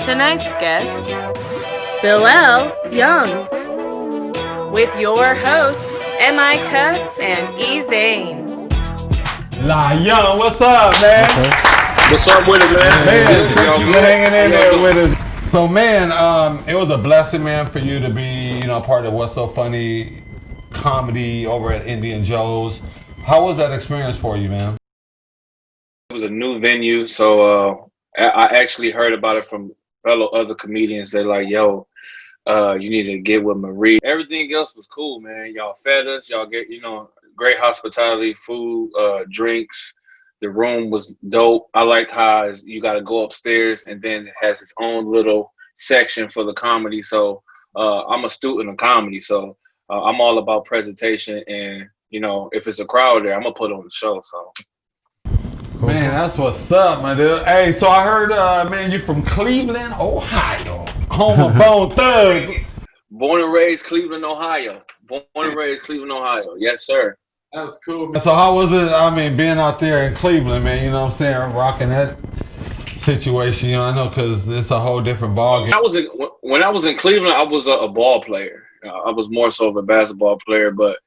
Tonight's guest, Bilal Young, with your hosts, M.I. Cuts and E. Zane. La Young, what's up, man? Okay. What's up with it, man? Man, thank you for hanging in there with us. So, man, it was a blessing, man, for you to be, part of What's So Funny comedy over at Indian Joe's. How was that experience for you, man? It was a new venue, so I actually heard about it from fellow other comedians. They're like, yo, you need to get with Marie. Everything else was cool, man. Y'all fed us. Y'all get, great hospitality, food, drinks. The room was dope. I like how you got to go upstairs and then it has its own little section for the comedy. So I'm a student of comedy, so I'm all about presentation. And, if it's a crowd there, I'm going to put on the show. So. Man, that's what's up, my dude. Hey, so I heard, man, you from Cleveland, Ohio. Home of Bone Thugs. Born and raised Cleveland, Ohio. Born and raised Cleveland, Ohio. Yes, sir. That's cool, man. So how was it, being out there in Cleveland, man, you know what I'm saying, rocking that situation, I know, because it's a whole different ballgame. When I was in Cleveland, I was a ball player. I was more so of a basketball player, but,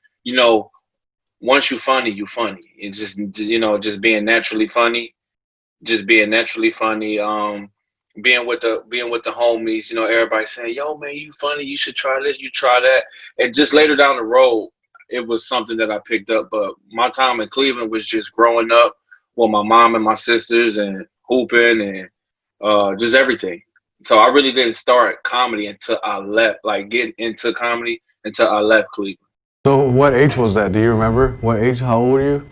once you funny, you funny. It's just, just being naturally funny, being with the homies, everybody saying, yo, man, you funny, you should try this, you try that. And just later down the road, it was something that I picked up. But my time in Cleveland was just growing up with my mom and my sisters and hooping and just everything. So I really didn't start comedy until I left, like getting into comedy until I left Cleveland. So what age was that? Do you remember? What age? How old were you?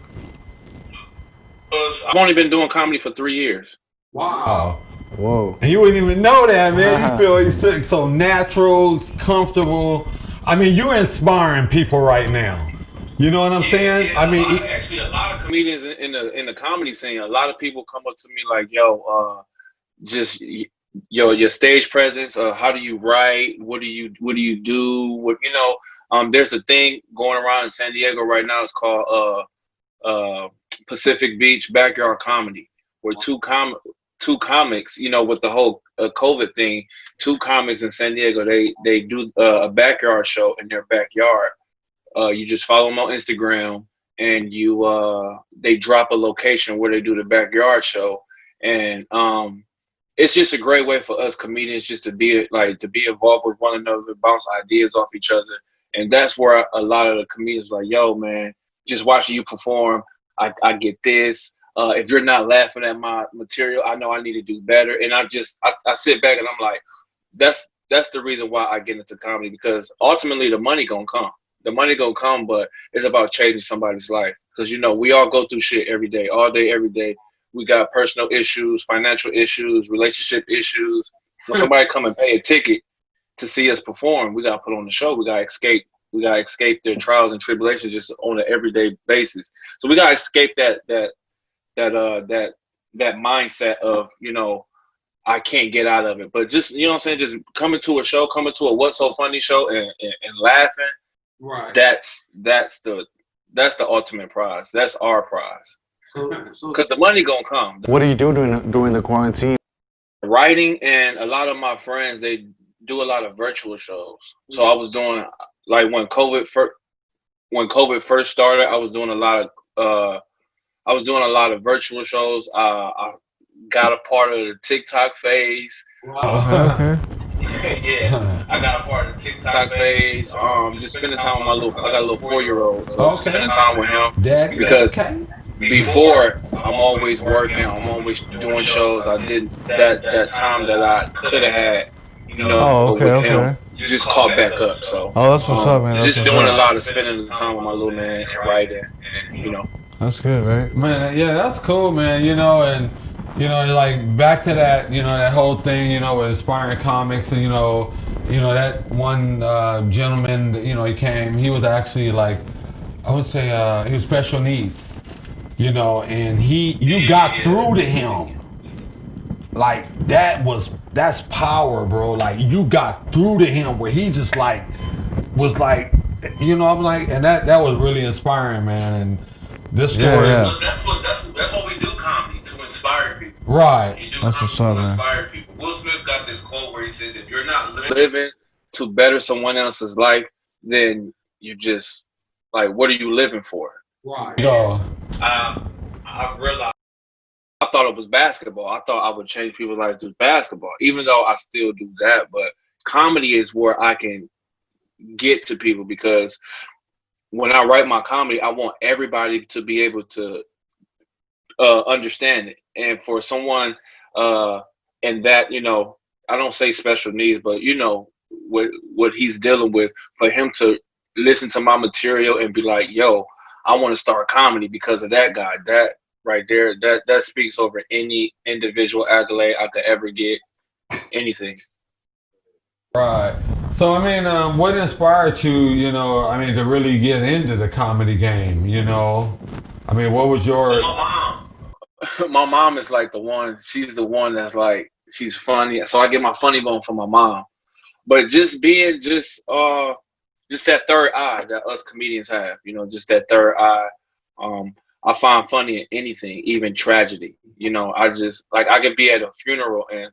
I've only been doing comedy for 3 years. Wow. Whoa. And you wouldn't even know that, man. You feel you're so natural, comfortable. You're inspiring people right now. You know what I'm saying? Yeah, actually, a lot of comedians in the comedy scene, a lot of people come up to me like, yo, your stage presence, how do you write? What do you do? There's a thing going around in San Diego right now. It's called Pacific Beach Backyard Comedy, where two comics, with the whole COVID thing, two comics in San Diego, they do a backyard show in their backyard. You just follow them on Instagram, and they drop a location where they do the backyard show, and it's just a great way for us comedians just to be involved with one another, bounce ideas off each other. And that's where a lot of the comedians are like, yo, man, just watching you perform, I get this. If you're not laughing at my material, I know I need to do better. And I sit back and I'm like, that's the reason why I get into comedy, because ultimately the money gonna come. The money gonna come, but it's about changing somebody's life. Because, we all go through shit every day, all day, every day. We got personal issues, financial issues, relationship issues. When somebody come and pay a ticket to see us perform, we gotta put on the show. We gotta escape their trials and tribulations just on an everyday basis. So we gotta escape that mindset of, I can't get out of it. But just, just coming to a What's So Funny show and laughing. Right. That's the ultimate prize. That's our prize. Because the money gonna come. What do you do during the quarantine? Writing, and a lot of my friends, they do a lot of virtual shows. So I was doing, like, when COVID first started, I was doing a lot of virtual shows. I got a part of the TikTok phase. Okay. Yeah, I got a part of the TikTok phase. Just spending time with I got a little 4-year-old, so spending time with him. Because before, I'm always working, I'm always doing shows. I did that time that I could have had, with him. Just caught back up. So that's what's up, man. That's just doing a lot of spending the time with my little man and writing, and That's good, right? Man, yeah, that's cool, man. And like back to that, that whole thing, with inspiring comics, and that one gentleman, he came. He was actually, like, I would say, he was special needs, and you got through to him. Like, that's power, bro. Like, you got through to him where he just was like you know, I'm like, and that was really inspiring, man. And this story, Yeah. That's what we do comedy to inspire people. right? You do That's comedy what's up, to man. inspire people. Will Smith got this quote where he says, "If you're not living to better someone else's life, then you just like, what are you living for?" Right. And Go. I realized I thought it was basketball. I thought I would change people's lives through basketball, even though I still do that. But comedy is where I can get to people because when I write my comedy, I want everybody to be able to understand it. And for someone in that, I don't say special needs, but what he's dealing with, for him to listen to my material and be like, "Yo, I want to start comedy because of that guy." That right there, that speaks over any individual accolade I could ever get. Anything. Right. So I mean, what inspired you? You know, I mean, to really get into the comedy game. You know, I mean, what was your? My mom. My mom is like the one. She's the one that's like she's funny. So I get my funny bone from my mom. But just being just that third eye that us comedians have, just that third eye. I find funny in anything, even tragedy. I just like I could be at a funeral and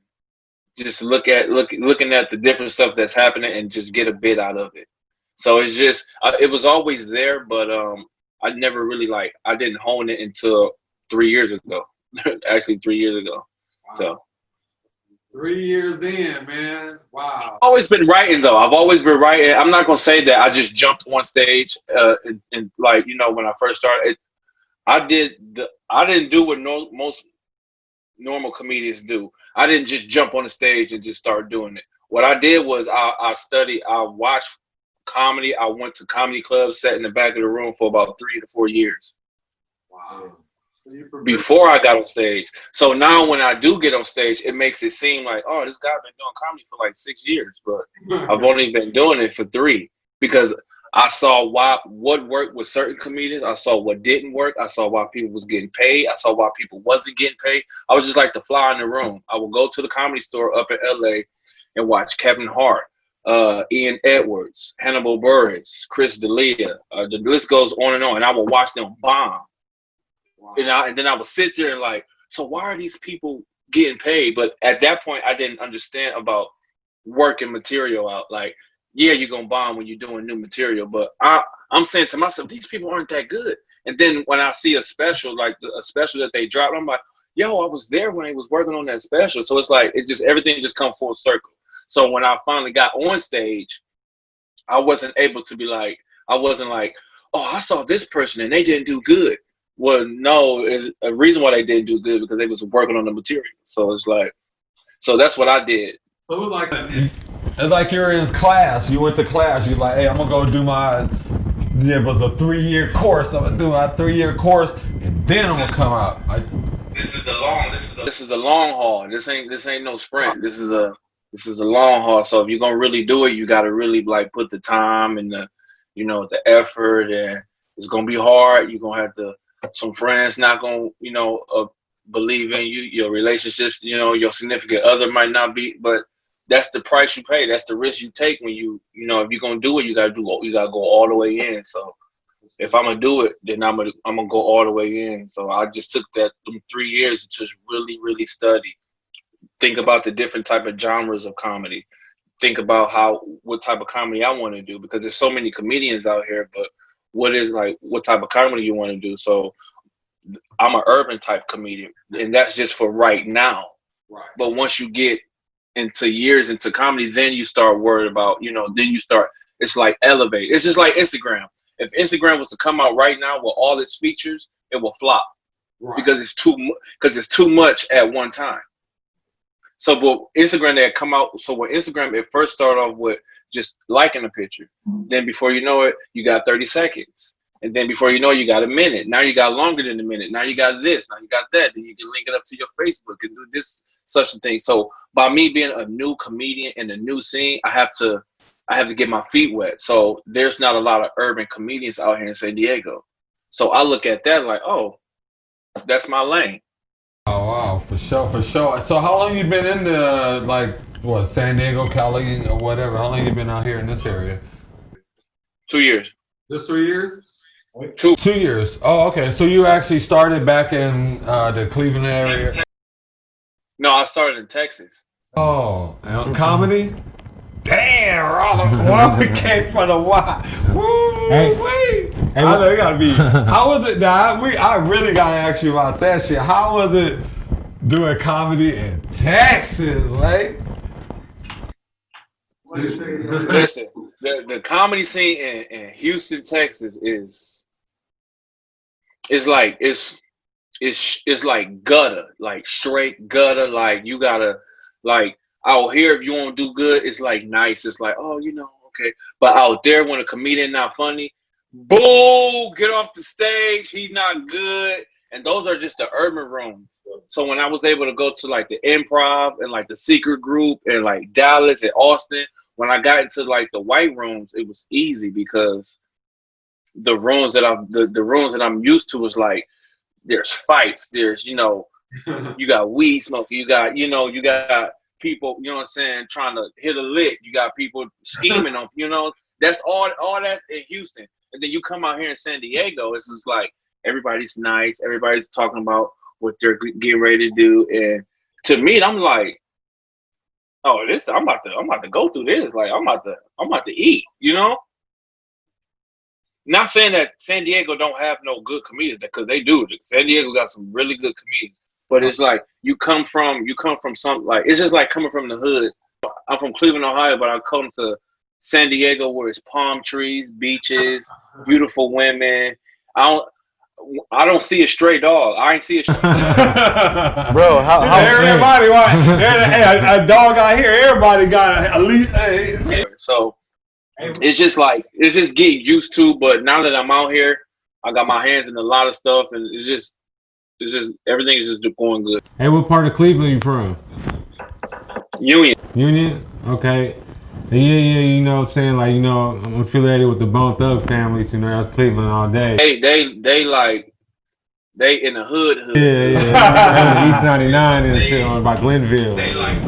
just looking at the different stuff that's happening and just get a bit out of it. So it's just it was always there, but I never really I didn't hone it until 3 years ago. Actually, 3 years ago. Wow. So 3 years in, man. Wow. always been writing though. I've always been writing. I'm not gonna say that I just jumped on stage and when I first started. I didn't do what most normal comedians do. I didn't just jump on the stage and just start doing it. What I did was I studied. I watched comedy. I went to comedy clubs, sat in the back of the room for about 3 to 4 years. Wow. Before I got on stage. So now when I do get on stage, it makes it seem like, oh, this guy been doing comedy for like 6 years, but I've only been doing it for 3 because I saw what worked with certain comedians. I saw what didn't work. I saw why people was getting paid. I saw why people wasn't getting paid. I was just like the fly in the room. I would go to the Comedy Store up in LA and watch Kevin Hart, Ian Edwards, Hannibal Buress, Chris D'Elia. The list goes on, and I would watch them bomb. Wow. And then I would sit there and like, so why are these people getting paid? But at that point, I didn't understand about working material out. Like, yeah, you're going to bomb when you're doing new material. But I'm saying to myself, these people aren't that good. And then when I see a special, like a special that they dropped, I'm like, yo, I was there when they was working on that special. So it's like, everything just come full circle. So when I finally got on stage, I wasn't able to be like, I wasn't like, oh, I saw this person and they didn't do good. Well, no, is a reason why they didn't do good because they was working on the material. So it's like, so that's what I did. So it was like it's like you're in class. You went to class. You're like, hey, I'm gonna go do my. It was a 3-year course. I'm gonna do my 3-year course, and then I'm gonna come out. This is the long haul. This ain't no sprint. This is a long haul. So if you're gonna really do it, you gotta really like put the time and the effort, and it's gonna be hard. You're gonna have to. Some friends not gonna believe in you. Your relationships, your significant other might not be, but that's the price you pay. That's the risk you take when if you're gonna do it, you gotta go all the way in. So if I'm gonna do it, then I'm gonna go all the way in. So I just took them 3 years to just really, really study, think about the different type of genres of comedy, think about what type of comedy I want to do because there's so many comedians out here, but what type of comedy you want to do. So I'm an urban type comedian, and that's just for right now. Right. But once you get years into comedy, then you start worried about, it's like elevate. It's just like Instagram. If Instagram was to come out right now with all its features, it will flop. Right. Because it's too much at one time. So, but Instagram, they come out. So when Instagram, it first started off with just liking a picture. Then before you know it, you got 30 seconds. And then before you know it, you got a minute. Now you got longer than a minute. Now you got this. Now you got that. Then you can link it up to your Facebook and do this, such a thing. So by me being a new comedian in a new scene, I have to get my feet wet. So there's not a lot of urban comedians out here in San Diego. So I look at that like, oh, that's my lane. Oh wow, for sure. So how long you been in the San Diego, Cali, or whatever? How long you been out here in this area? 2 years. Just 3 years? Two. 2 years. Oh, okay. So you actually started back in the Cleveland area. No, I started in Texas. Oh, and comedy? Damn, Robert, we came from the wild. Woo, wait. I know it gotta be. How was it? Now, I really gotta ask you about that shit. How was it doing comedy in Texas, right? Listen, the comedy scene in Houston, Texas is like it's like gutter, like straight gutter. Like you gotta like out here if you won't do good, it's like nice. It's like, oh, okay. But out there when a comedian not funny, boo, get off the stage, he's not good. And those are just the urban rooms. So when I was able to go to like the Improv and like the Secret Group and like Dallas and Austin, when I got into like the white rooms, it was easy because the rooms that the rooms that I'm used to is like there's fights, there's you got weed smoking, you got people, you know what I'm saying, trying to hit a lick, you got people scheming on, that's all that's in Houston. And then you come out here in San Diego, it's just like everybody's nice, everybody's talking about what they're getting ready to do, and to me, I'm like, oh, I'm about to go through this, like I'm about to eat, Not saying that San Diego don't have no good comedians, because they do. San Diego got some really good comedians, but it's like you come from some, like it's just like coming from the hood. I'm from Cleveland, Ohio, but I come to San Diego where it's palm trees, beaches, beautiful women. I don't see a stray dog. I ain't see a stray dog. Bro, how everybody a dog out here, everybody got at least So it's just getting used to, but now that I'm out here, I got my hands in a lot of stuff, and it's just everything is just going good. Hey, what part of Cleveland you from? Union. Okay. Yeah, you know what I'm saying? Like, I'm affiliated with the Bone Thug families, that's Cleveland all day. They in the hood. Yeah. East 99 and shit by Glenville. They like,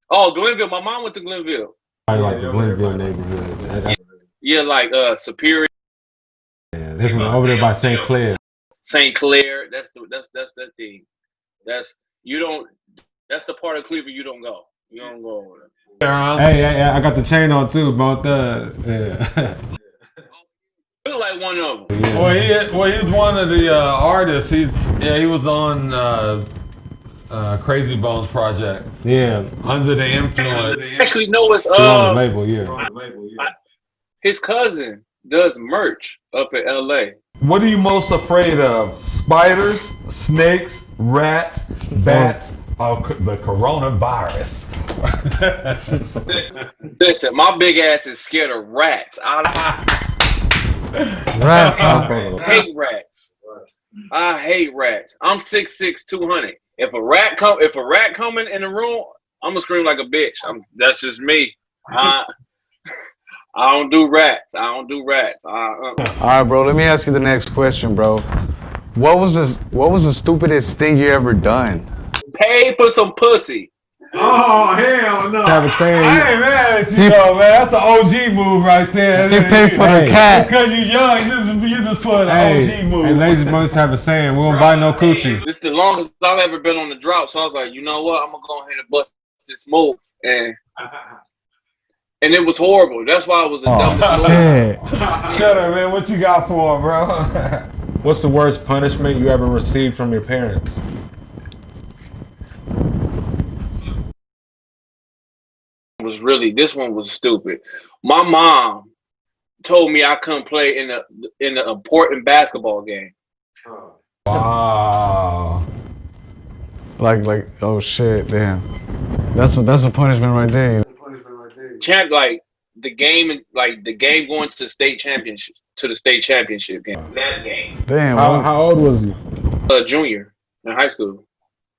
oh, Glenville. My mom went to Glenville. I like the Glenville neighborhood. Yeah, like Superior. Yeah, they're from over there by St. Clair. St. Clair. That's that thing. That's the part of Cleveland you don't go. You don't go over there. Hey, I got the chain on too, Bone Thug. Yeah. Look like one of them. Yeah. Well, he's one of the artists. He was on Crazy Bones project. Yeah. Under the influence. Actually, no, it's on the label, yeah. His cousin does merch up in LA. What are you most afraid of? Spiders, snakes, rats, bats, or the coronavirus? Listen, my big ass is scared of rats. Rats. I hate rats. I hate rats. I'm 6'6", 200. If a rat coming in the room, I'm gonna scream like a bitch. That's just me. I don't do rats. All right, bro. Let me ask you the next question, bro. What was the stupidest thing you ever done? Pay for some pussy. Oh, hell no. I ain't mad at you, though, man. That's an OG move right there. He paid for the cat. Just because you're young, you just put an OG move. Hey, ladies must have a saying, we don't buy no coochie. This is the longest I've ever been on the drop, so I was like, you know what? I'm going to go ahead and bust this move. And it was horrible. That's why I was a dumbest shit. Shut up, man. What you got for him, bro? What's the worst punishment you ever received from your parents? This one was stupid. My mom told me I couldn't play in an important basketball game. Wow. Like oh shit, damn. That's a punishment right there. Like the game going to the state championship game. That game. Damn. How old was you? Junior in high school.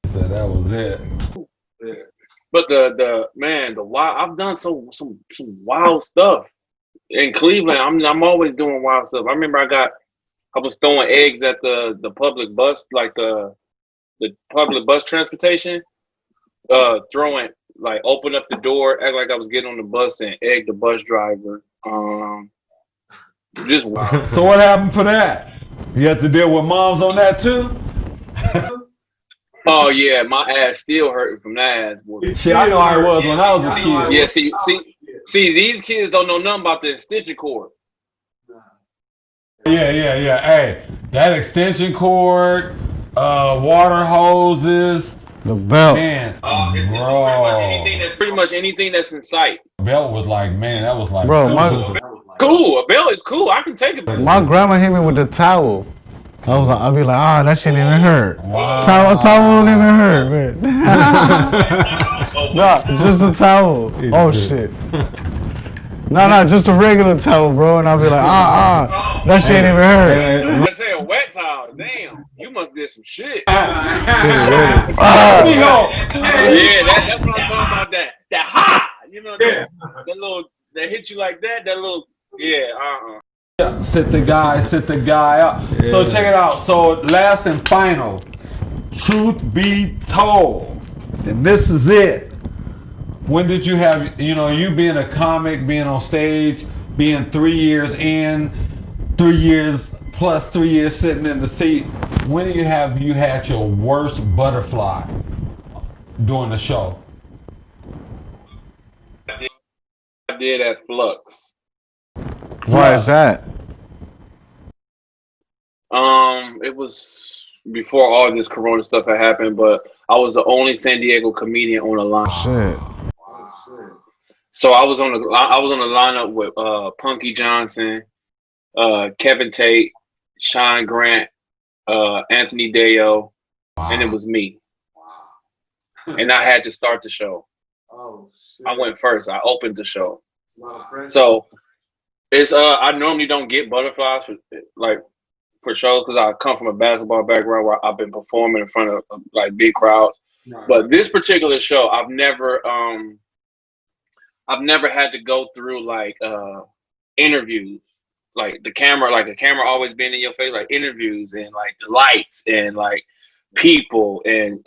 So that was it. Yeah. But the wild, I've done some wild stuff in Cleveland. I'm always doing wild stuff. I remember I was throwing eggs at the public bus, like the public bus transportation. Open up the door, act like I was getting on the bus and egg the bus driver. Just wow. So what happened for that? You have to deal with moms on that too? Oh yeah, my ass still hurting from that ass whooping. Shit, I know how it was when I was a kid. Yeah, see, these kids don't know nothing about the extension cord. Yeah. Hey, that extension cord, water hoses, The belt. man, It's pretty much anything that's in sight. Belt was like, man, that was like, Bro, Cool, a belt is cool. I can take it. my grandma hit me with the towel. I'll be like, that shit didn't even hurt. wow. Towel don't even hurt, man. Nah, just the towel. Oh shit. No, just a regular towel, bro. And I'll be like, that shit didn't even hurt. I say a wet towel. Damn, you must did some shit. Yeah, That's what I'm talking about. That ha, you know, that little that hit you like that. That little sit the guy up. Yeah. So check it out. So last and final, truth be told, and this is it. When did you have, you being a comic, being on stage, being 3 years in, 3 years plus 3 years sitting in the seat, when do you have you had your worst butterfly during the show? I did at Flux. Why is that? It was before all this Corona stuff had happened, but I was the only San Diego comedian on the line. Shit. So I was on the lineup with Punky Johnson, Kevin Tate, Sean Grant, Anthony Deo, and it was me. And I had to start the show. I went first. I opened the show. So it's I normally don't get butterflies for shows because I come from a basketball background where I've been performing in front of like big crowds. Right. But this particular show, I've never had to go through like interviews, like the camera always being in your face, like interviews and like the lights and like people and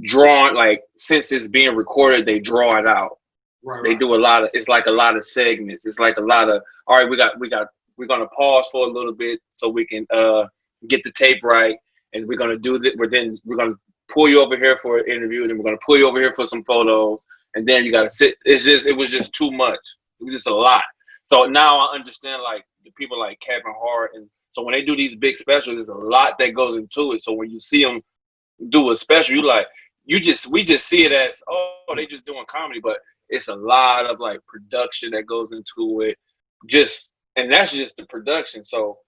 drawing, like since it's being recorded, they draw it out. Right. They do it's like a lot of segments. It's like a lot of, all right, we're gonna pause for a little bit so we can get the tape right, and we're gonna do that. We're gonna pull you over here for an interview, and then we're gonna pull you over here for some photos, and then you gotta sit. It was just too much. It was just a lot. So now I understand like the people like Kevin Hart, and so when they do these big specials, there's a lot that goes into it. So when you see them do a special, we just see it as, they just doing comedy, but it's a lot of like production that goes into it. And that's just the production. So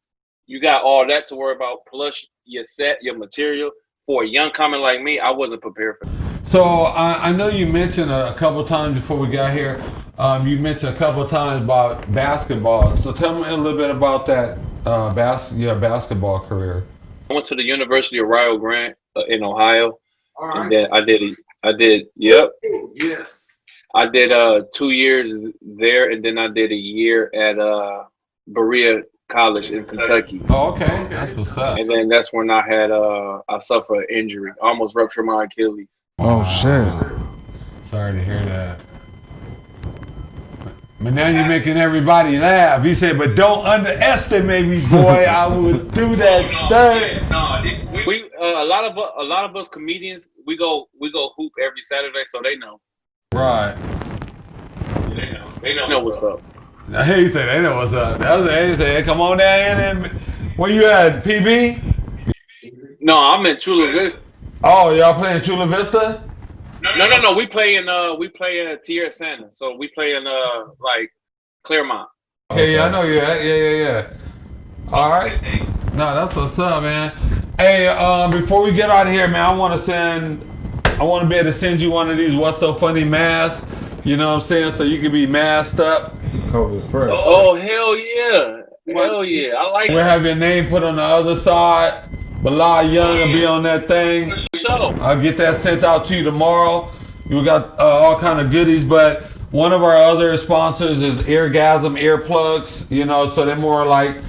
you got all that to worry about, plus your set, your material. For a young comic like me, I wasn't prepared for that. So I know you mentioned a couple of times before we got here, you mentioned a couple of times about basketball. So tell me a little bit about that, your basketball career. I went to the University of Rio Grande in Ohio. All right. And then I did, yep. Yes. I did 2 years there, and then I did a year at Berea College in Kentucky. Oh, okay. That's what's up. And then that's when I had I suffered an injury. I almost ruptured my Achilles. Oh shit. Sorry to hear that. But now you're making everybody laugh. You said, but don't underestimate me, boy. I would do that thing. We a lot of us comedians, we go hoop every Saturday, so they know. Right. They know what's up. He said they know what's up. That was he said, come on down in. Where you at, PB? No, I'm in Chula Vista. Oh, y'all playing Chula Vista? No. We play in Tierra Santa. So we play in like Claremont. Okay, yeah, I know you at. Yeah. All right. No, that's what's up, man. Hey, before we get out of here, man, I want to be able to send you one of these What's So Funny masks. You know what I'm saying? So you can be masked up. COVID first. Oh, hell yeah. Hell yeah. I like We'll have your name put on the other side. Bilal Young will be on that thing. I'll get that sent out to you tomorrow. We got all kind of goodies, but one of our other sponsors is Eargasm earplugs. So they're more like,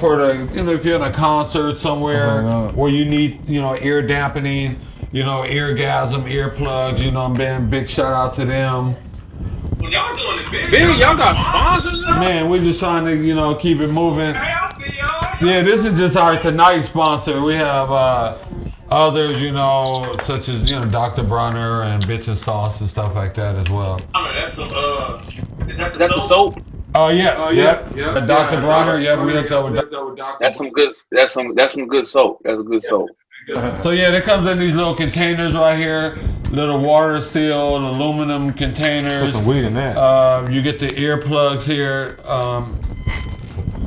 for the, if you're in a concert somewhere where you need, ear dampening, Eargasm earplugs. Big shout out to them. Well, y'all doing it big. Big, y'all got sponsors now? Man, we're just trying to, you know, keep it moving. Hey, I see y'all. Yeah, this is just our tonight's sponsor. We have others, you know, such as, you know, Dr. Bronner and Bitchin' Sauce and stuff like that as well. That's some, is that the soap? Oh yeah, yep. Dr. Bronner, yeah, we hooked up with Dr. That's some good soap. That's a good soap. So yeah, it comes in these little containers right here, little water sealed aluminum Put containers. some weed in that. You get the earplugs here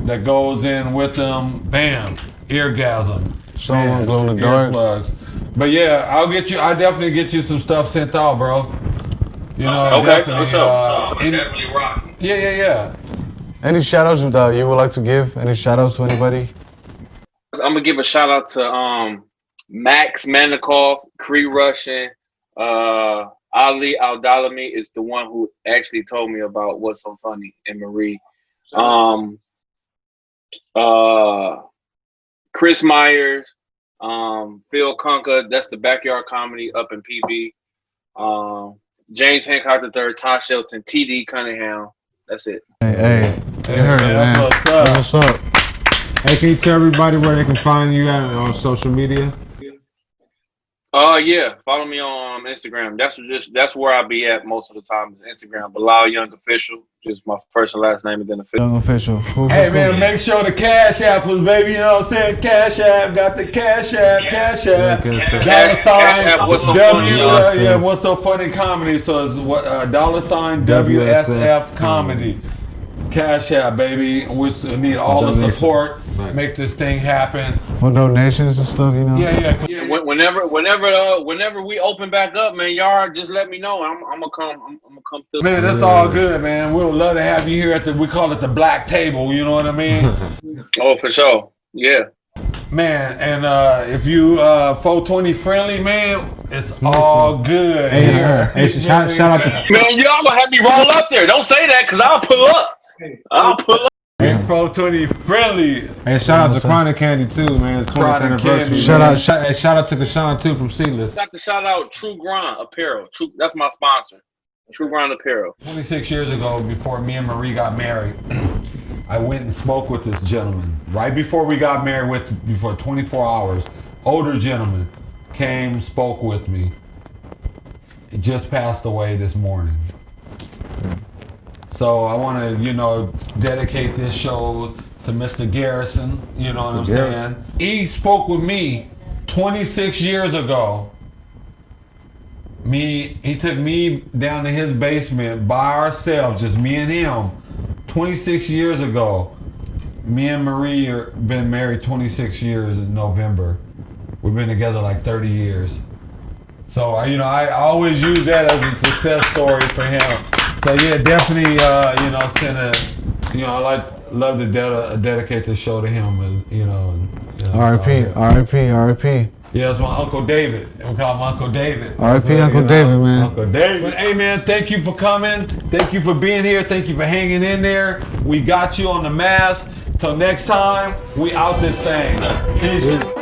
that goes in with them. Bam, eargasm. Someone glow in the dark. Earplugs. But yeah, I definitely get you some stuff sent out, bro. You know, Okay, definitely. definitely rock. Yeah. Any shout outs you would like to give? Any shout outs to anybody? I'm gonna give a shout out to Max Manikoff, Cree Russian, Ali Aldalami is the one who actually told me about What's So Funny and Marie. Chris Myers, Phil Conka, that's the Backyard Comedy up in PB. James Hancock III, Todd Shelton, TD Cunningham. That's it. Hey, you heard it, man. What's up? Hey, can you tell everybody where they can find you at on social media? Yeah. Follow me on Instagram. That's where I be at most of the time. Is Instagram. Bilal Young Official. Just my first and last name and then official. Young official. Cool, Hey cool, man, cool. make sure the Cash App was, baby. You know what I'm saying? Cash App, got the Cash App. Cash Dollar Cash sign App, What's So W. Funny? What's So Funny Comedy. So it's dollar sign WSF Comedy. Cash App, baby. We need all the support. Right. Make this thing happen. For donations and stuff, you know? Yeah. Whenever we open back up, man, y'all just let me know. I'm gonna come. I'm gonna come through. Man, that's all good, man. We would love to have you here at we call it the Black Table. You know what I mean? Oh, for sure. Yeah. Man, and if you 420 friendly, man, it's all good. Hey, shout out to Man, y'all gonna have me roll up there. Don't say that, cause I'll pull up. I'll pull up. 420 friendly. Hey, shout out to Chronic Candy too, man. It's 20th Chronic anniversary. Candy. Shout out to Kashawn too from Seedless. Got to shout out True Grind Apparel. That's my sponsor. True Grind Apparel. 26 years ago, before me and Marie got married, I went and spoke with this gentleman. Right before we got married, before 24 hours, older gentleman came, spoke with me. He just passed away this morning. So I want to, you know, dedicate this show to Mr. Garrison. You know what I'm saying? He spoke with me 26 years ago. He took me down to his basement by ourselves, just me and him. 26 years ago. Me and Marie have been married 26 years in November. We've been together like 30 years. So, I always use that as a success story for him. So yeah, definitely, I love to dedicate this show to him, and R.I.P. Yeah, it's my Uncle David. We call him Uncle David. R.I.P. Uncle David, man. Uncle David. Hey man, thank you for coming. Thank you for being here. Thank you for hanging in there. We got you on the mask. Till next time, we out this thing. Peace.